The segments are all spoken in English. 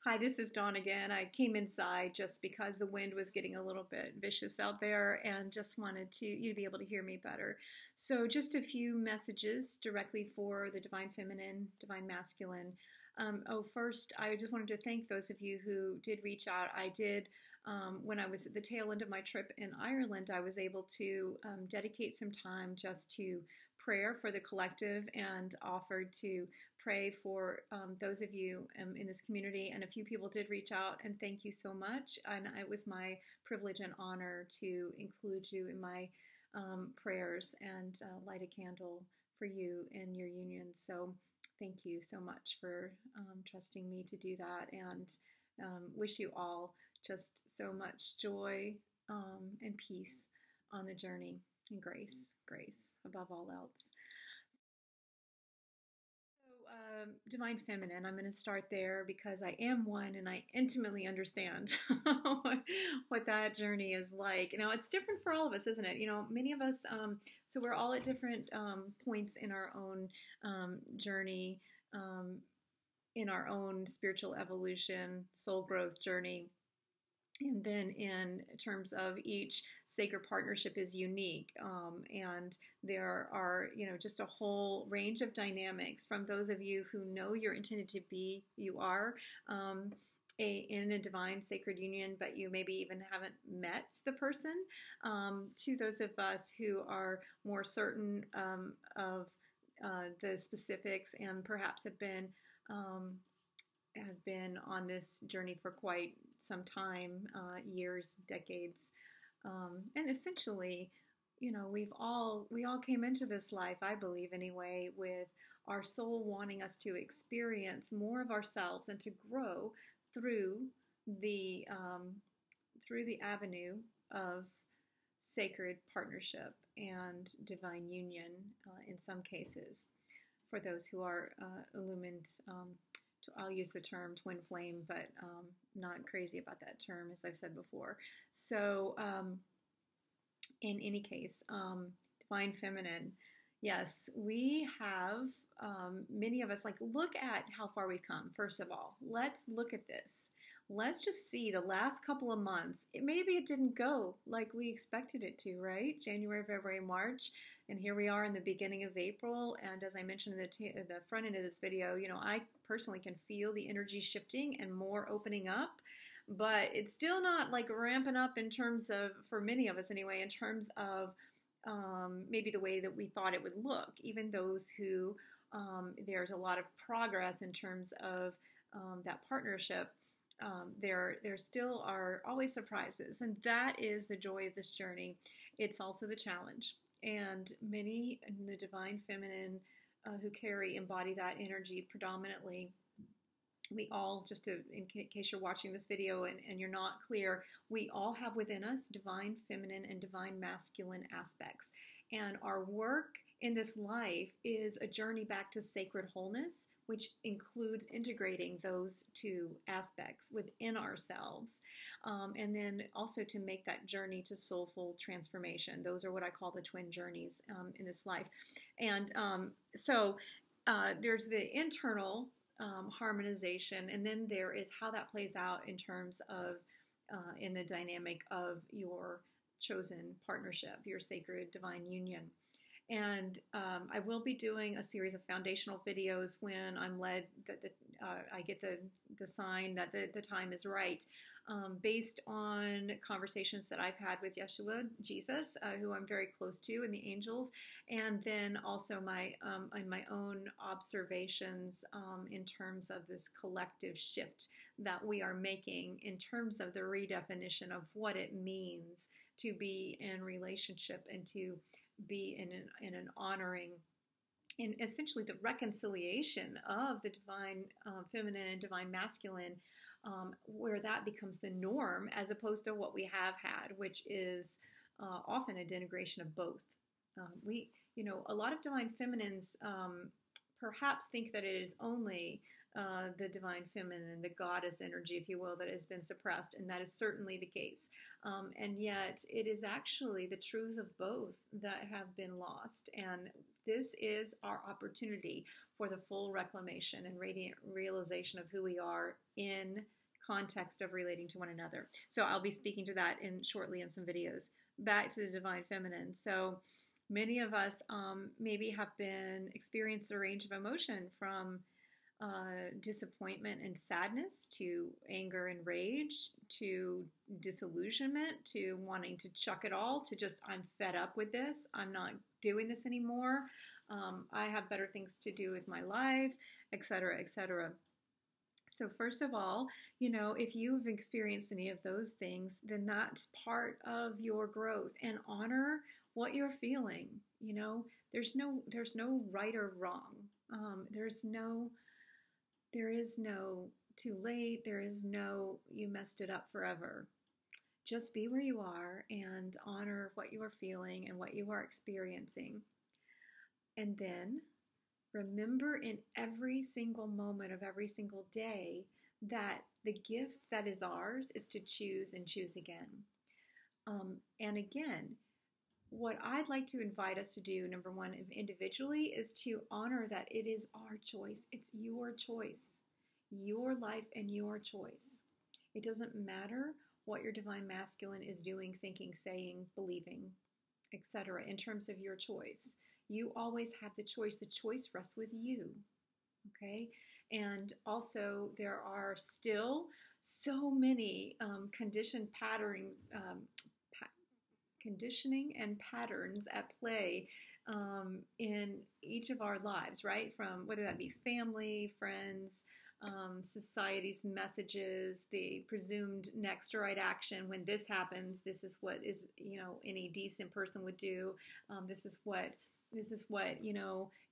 Hi, this is Dawn again. I came inside just because the wind was getting a little bit vicious out there and just wanted you to be able to hear me better. So just a few messages directly for the Divine Feminine, Divine Masculine. First, I just wanted to thank those of you who did reach out. I did, when I was at the tail end of my trip in Ireland, I was able to dedicate some time just to prayer for the collective and offered to pray for those of you in this community. And a few people did reach out, and thank you so much. And it was my privilege and honor to include you in my prayers and light a candle for you and your union. So thank you so much for trusting me to do that, and wish you all just so much joy and peace on the journey, and grace above all else. Divine Feminine, I'm going to start there because I am one and I intimately understand what that journey is like. Now, it's different for all of us, isn't it? Many of us, so we're all at different points in our own journey, in our own spiritual evolution, soul growth journey. And then in terms of each sacred partnership is unique. And there are, just a whole range of dynamics from those of you who know you're intended to be, you are in a divine sacred union, but you maybe even haven't met the person, to those of us who are more certain of the specifics and perhaps have been on this journey for quite some time, years, decades, and essentially, we all came into this life, I believe anyway, with our soul wanting us to experience more of ourselves and to grow through the avenue of sacred partnership and divine union, in some cases, for those who are illumined. I'll use the term twin flame, but not crazy about that term, as I've said before. So, in any case, Divine Feminine, yes, we have, many of us, look at how far we come, first of all. Let's look at this. Let's just see the last couple of months. Maybe it didn't go like we expected it to, right? January, February, March, and here we are in the beginning of April. And as I mentioned in the front end of this video, I personally can feel the energy shifting and more opening up, but it's still not ramping up in terms of, for many of us anyway, in terms of maybe the way that we thought it would look. Even those who there's a lot of progress in terms of that partnership. There still are always surprises, and that is the joy of this journey. It's also the challenge, and many in the Divine Feminine who embody that energy predominantly. We all, in case you're watching this video and you're not clear, we all have within us divine feminine and divine masculine aspects. And our work in this life is a journey back to sacred wholeness, which includes integrating those two aspects within ourselves. And then also to make that journey to soulful transformation. Those are what I call the twin journeys in this life. And so there's the internal harmonization, and then there is how that plays out in terms of in the dynamic of your chosen partnership, your sacred divine union. And I will be doing a series of foundational videos when I'm led that I get the sign that the time is right, based on conversations that I've had with Yeshua, Jesus, who I'm very close to, and the angels, and then also my own observations in terms of this collective shift that we are making in terms of the redefinition of what it means to be in relationship and to be in an honoring, in essentially the reconciliation of the divine feminine and divine masculine, where that becomes the norm as opposed to what we have had, which is often a denigration of both. A lot of divine feminines perhaps think that it is only the divine feminine, the goddess energy, if you will, that has been suppressed, and that is certainly the case. And yet, it is actually the truth of both that have been lost. And this is our opportunity for the full reclamation and radiant realization of who we are in context of relating to one another. So I'll be speaking to that shortly in some videos. Back to the divine feminine. So many of us maybe have been experienced a range of emotion from disappointment and sadness to anger and rage to disillusionment to wanting to chuck it all to just, I'm fed up with this. I'm not doing this anymore. I have better things to do with my life, etc., etc. So first of all, if you've experienced any of those things, then that's part of your growth, and honor what you're feeling. There's no right or wrong. There is no too late. There is no you messed it up forever. Just be where you are and honor what you are feeling and what you are experiencing. And then remember in every single moment of every single day that the gift that is ours is to choose and choose again. And again, what I'd like to invite us to do, number one, individually, is to honor that it is our choice. It's your choice, your life and your choice. It doesn't matter what your divine masculine is doing, thinking, saying, believing, etc. in terms of your choice. You always have the choice. The choice rests with you, okay? And also, there are still so many conditioning and patterns at play in each of our lives, right? From whether that be family, friends, society's messages, the presumed next right action. When this happens, this is what is, any decent person would do. This is what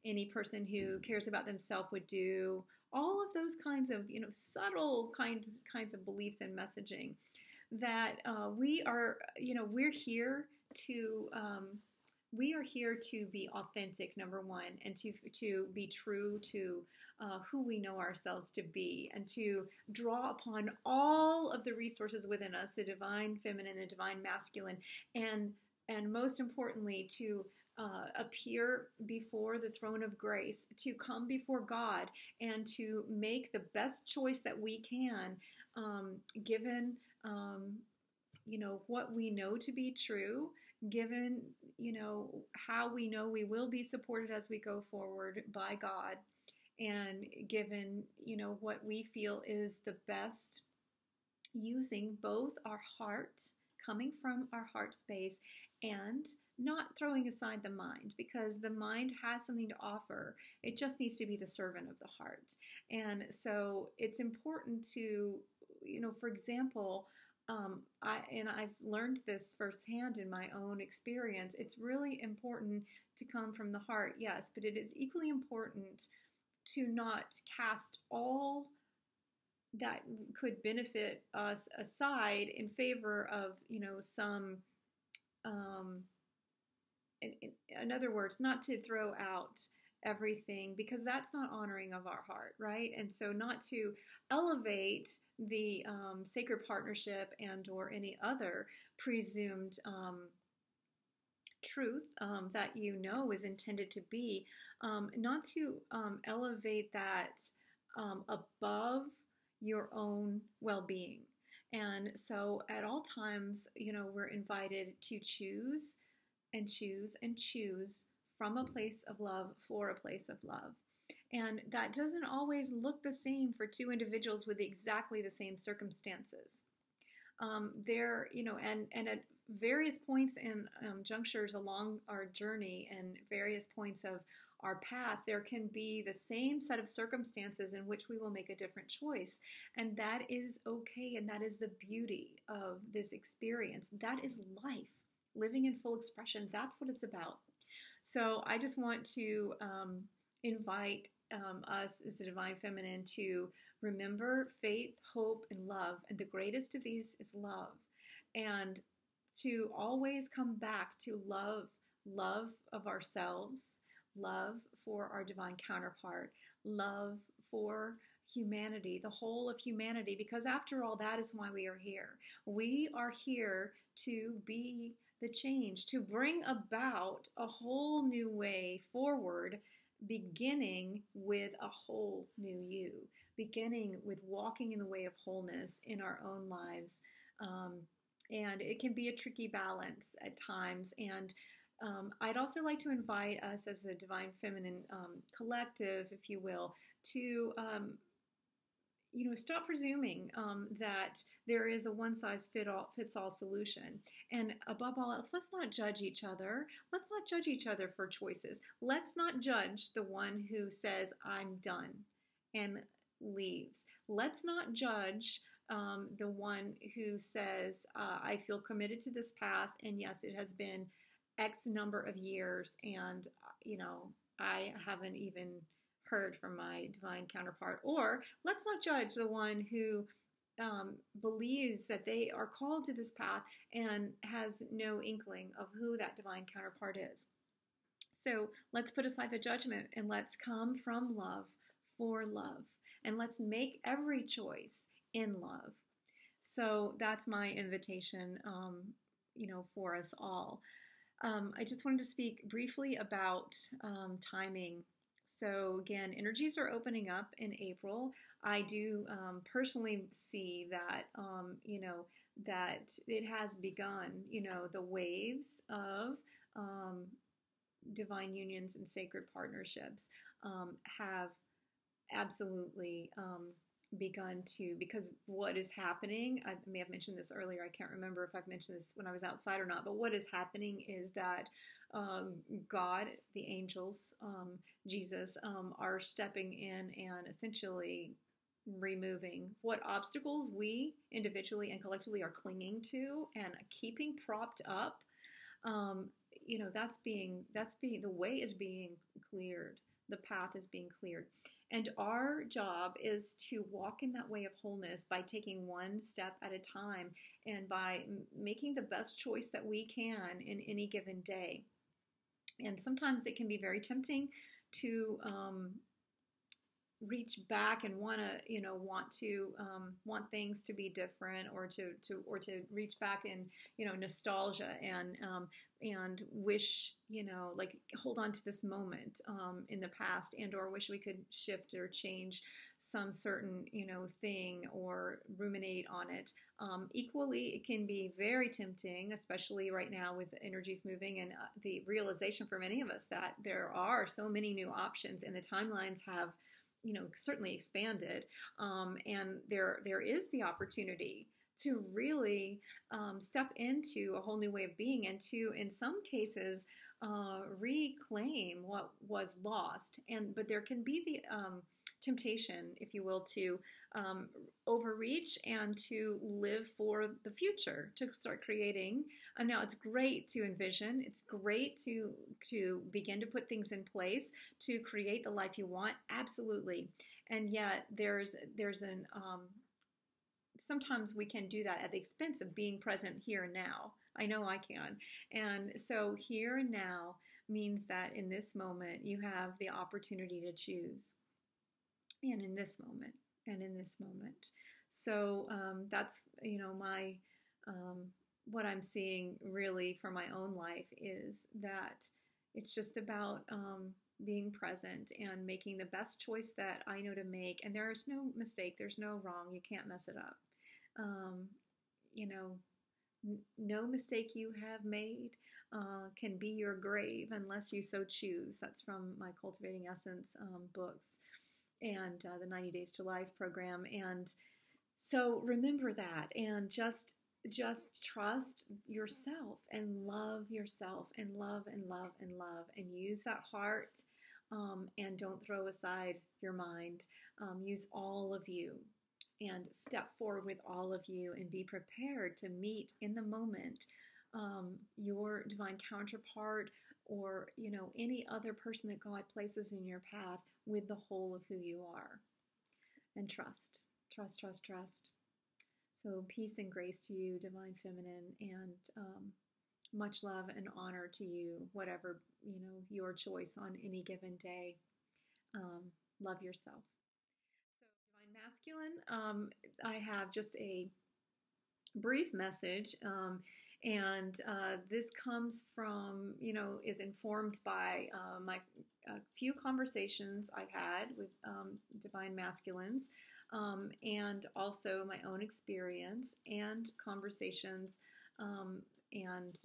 any person who cares about themselves would do. All of those kinds of, subtle kinds of beliefs and messaging that we're here to be authentic, number one, and to be true to who we know ourselves to be, and to draw upon all of the resources within us, the divine feminine, the divine masculine, and most importantly, to appear before the throne of grace, to come before God and to make the best choice that we can, given what we know to be true, given how we know we will be supported as we go forward by God, and given what we feel is the best, using both our heart, coming from our heart space, and not throwing aside the mind, because the mind has something to offer. It just needs to be the servant of the heart. And so it's important to, for example, I've learned this firsthand in my own experience. It's really important to come from the heart, yes, but it is equally important to not cast all that could benefit us aside in favor of, some, in other words, not to throw out everything, because that's not honoring of our heart, right? And so not to elevate the sacred partnership and or any other presumed truth that is intended to be, not to elevate that above your own well-being. And so at all times, we're invited to choose and choose and choose from a place of love for a place of love. And that doesn't always look the same for two individuals with exactly the same circumstances. And at various points and junctures along our journey and various points of our path, there can be the same set of circumstances in which we will make a different choice. And that is okay. And that is the beauty of this experience. That is life, living in full expression. That's what it's about. So I just want to invite us as the divine feminine to remember faith, hope, and love. And the greatest of these is love. And to always come back to love of ourselves, love for our divine counterpart, love for humanity, the whole of humanity, because after all, that is why we are here. We are here to be the change, to bring about a whole new way forward, beginning with a whole new you, beginning with walking in the way of wholeness in our own lives. Um, and it can be a tricky balance at times. And I'd also like to invite us as the Divine Feminine collective, if you will, to stop presuming that there is a fits all solution. And above all else, let's not judge each other. Let's not judge each other for choices. Let's not judge the one who says, I'm done, and leaves. Let's not judge the one who says, I feel committed to this path, and yes, it has been X number of years, and, I haven't even heard from my divine counterpart. Or let's not judge the one who believes that they are called to this path and has no inkling of who that divine counterpart is. So let's put aside the judgment and let's come from love for love. And let's make every choice in love. So that's my invitation, for us all. I just wanted to speak briefly about timing. So again, energies are opening up in April. I do personally see that, that it has begun, the waves of divine unions and sacred partnerships have absolutely begun to, because what is happening, I may have mentioned this earlier, I can't remember if I've mentioned this when I was outside or not, but what is happening is that God, the angels, Jesus, are stepping in and essentially removing what obstacles we individually and collectively are clinging to and keeping propped up. The way is being cleared. The path is being cleared. And our job is to walk in that way of wholeness by taking one step at a time and by making the best choice that we can in any given day. And sometimes it can be very tempting to reach back and want things to be different, or to reach back in nostalgia and wish, like hold on to this moment in the past, and or wish we could shift or change some certain thing or ruminate on it. Equally, it can be very tempting, especially right now with energies moving and the realization for many of us that there are so many new options, and the timelines have certainly expanded, and there is the opportunity to really step into a whole new way of being, and to, in some cases, reclaim what was lost. But there can be the temptation, if you will, to overreach and to live for the future, to start creating. Now, it's great to envision. It's great to begin to put things in place to create the life you want. Absolutely. And yet there's an sometimes we can do that at the expense of being present here and now. I know I can. And so here and now means that in this moment you have the opportunity to choose. And in this moment, and in this moment. So that's, my, what I'm seeing really for my own life is that it's just about being present and making the best choice that I know to make. And there's no mistake, there's no wrong, you can't mess it up. No mistake you have made can be your grave unless you so choose. That's from my Cultivating Essence books and the 90 Days to Life program. And so remember that, and just trust yourself and love yourself and love and love and love, and use that heart, and don't throw aside your mind. Use all of you and step forward with all of you, and be prepared to meet in the moment your divine counterpart, or any other person that God places in your path, with the whole of who you are. And trust. So peace and grace to you, Divine Feminine, and much love and honor to you, whatever your choice on any given day. Love yourself. So masculine, I have just a brief message. And this comes from, is informed by my few conversations I've had with divine masculines, and also my own experience and conversations, and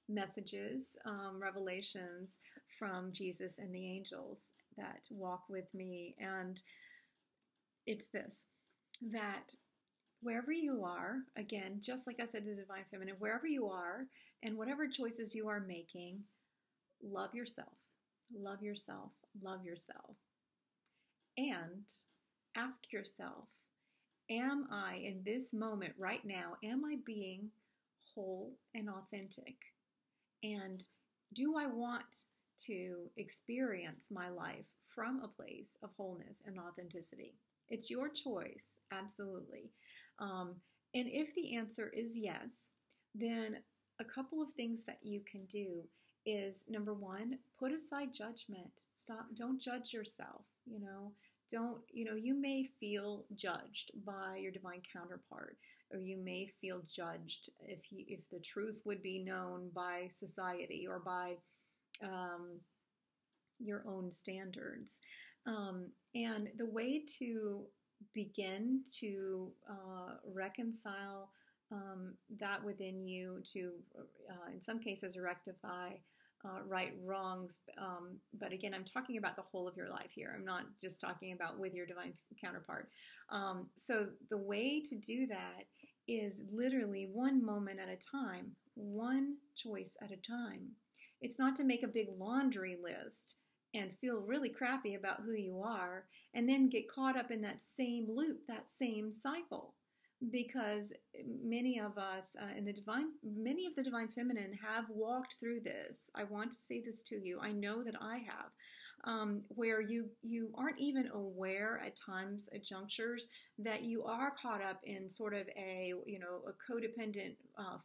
messages, revelations from Jesus and the angels that walk with me. And it's this, that wherever you are, again, just like I said to the Divine Feminine, wherever you are and whatever choices you are making, love yourself, love yourself, love yourself. And ask yourself, am I in this moment right now, am I being whole and authentic? And do I want to experience my life from a place of wholeness and authenticity? It's your choice, absolutely. And if the answer is yes, then a couple of things that you can do is, number one, put aside judgment. Don't judge yourself. You may feel judged by your divine counterpart, or you may feel judged if the truth would be known by society or by your own standards. And the way to begin to reconcile that within you, to in some cases rectify right wrongs, but again, I'm talking about the whole of your life here. I'm not just talking about with your divine counterpart. So the way to do that is literally one moment at a time, one choice at a time. It's not to make a big laundry list and feel really crappy about who you are and then get caught up in that same loop, that same cycle. Because many of us many of the divine feminine have walked through this. I want to say this to you. I know that I have, where you aren't even aware at times, at junctures, that you are caught up in sort of a codependent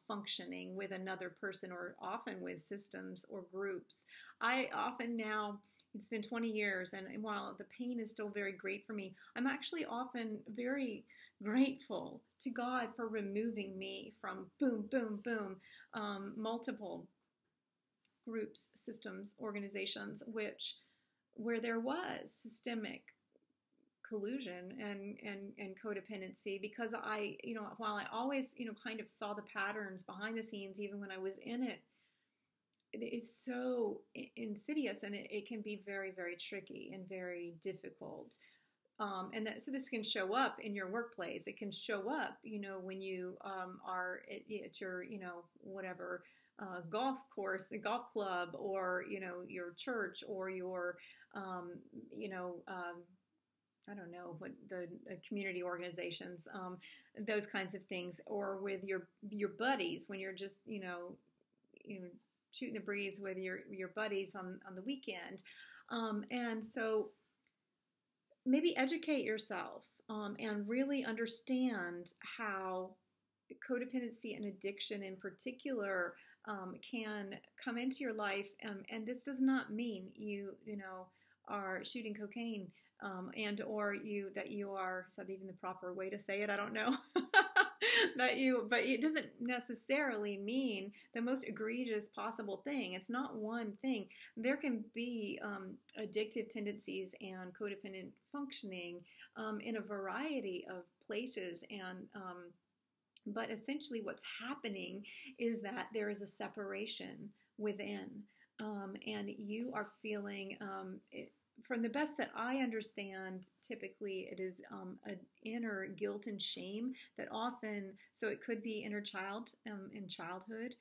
functioning with another person, or often with systems or groups. I often now, it's been 20 years, and while the pain is still very great for me, I'm actually often very grateful to God for removing me from multiple groups, systems, organizations, where there was systemic collusion and codependency, because while I always, kind of saw the patterns behind the scenes, even when I was in it, it's so insidious, and it can be very, very tricky and very difficult. So this can show up in your workplace. It can show up, when you are at your, whatever, golf course, the golf club, or, your church, or your, I don't know, what the community organizations, those kinds of things, or with your buddies when you're just, shooting the breeze with your buddies on the weekend. And so maybe educate yourself and really understand how codependency and addiction in particular can come into your life. And this does not mean you are shooting cocaine, and or that you are, is that even the proper way to say it? I don't know. But it doesn't necessarily mean the most egregious possible thing. It's not one thing. There can be addictive tendencies and codependent functioning in a variety of places, and but essentially what's happening is that there is a separation within, and you are feeling from the best that I understand, typically it is an inner guilt and shame that often, so it could be inner child in childhood,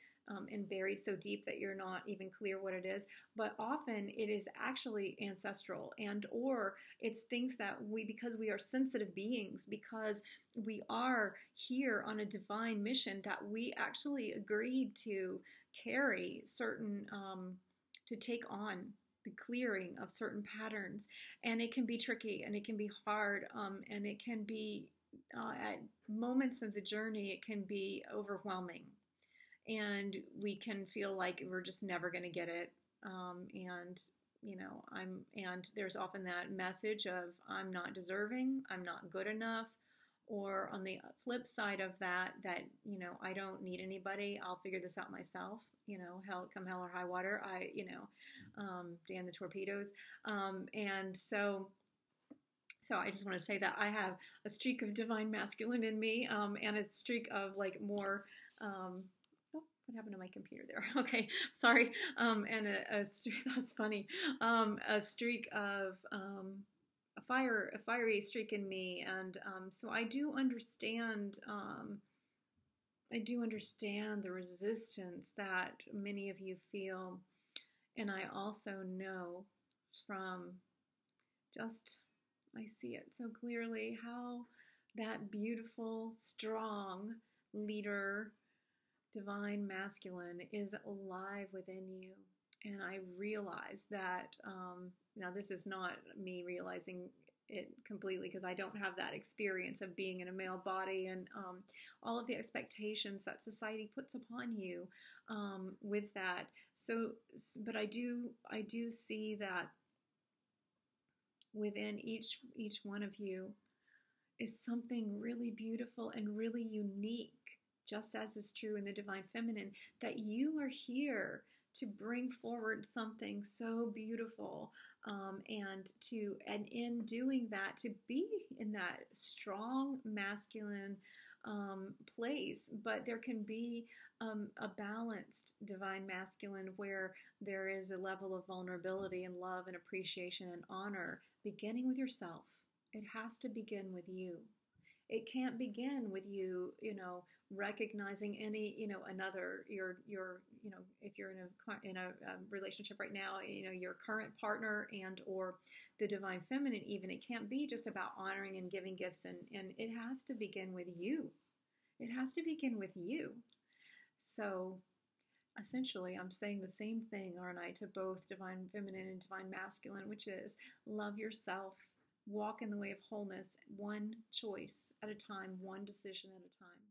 and buried so deep that you're not even clear what it is, but often it is actually ancestral, and or it's things that because we are sensitive beings, because we are here on a divine mission, that we actually agreed to carry certain, to take on the clearing of certain patterns. And it can be tricky, and it can be hard, and it can be at moments of the journey, it can be overwhelming, and we can feel like we're just never going to get it, and and there's often that message of I'm not deserving, I'm not good enough, or on the flip side of that, I don't need anybody, I'll figure this out myself, hell or high water, damn the torpedoes. And so I just want to say that I have a streak of divine masculine in me, and a streak of like more. Oh, what happened to my computer there? Okay, sorry. And that's funny. A streak of a fiery streak in me, and so I do understand. I do understand the resistance that many of you feel, and I also know from just I see it so clearly how that beautiful, strong leader, divine masculine is alive within you. And I realize that now this is not me realizing it completely because I don't have that experience of being in a male body and all of the expectations that society puts upon you with that. But I do see that within each one of you is something really beautiful and really unique, just as is true in the divine feminine, that you are here to bring forward something so beautiful, and in doing that, to be in that strong masculine place. But there can be a balanced divine masculine where there is a level of vulnerability and love and appreciation and honor, beginning with yourself. It has to begin with you. It can't begin with you, recognizing any, another, if you're in a relationship right now, your current partner and or the divine feminine, even, it can't be just about honoring and giving gifts, and it has to begin with you. It has to begin with you. So essentially, I'm saying the same thing, aren't I, to both divine feminine and divine masculine, which is love yourself, walk in the way of wholeness, one choice at a time, one decision at a time.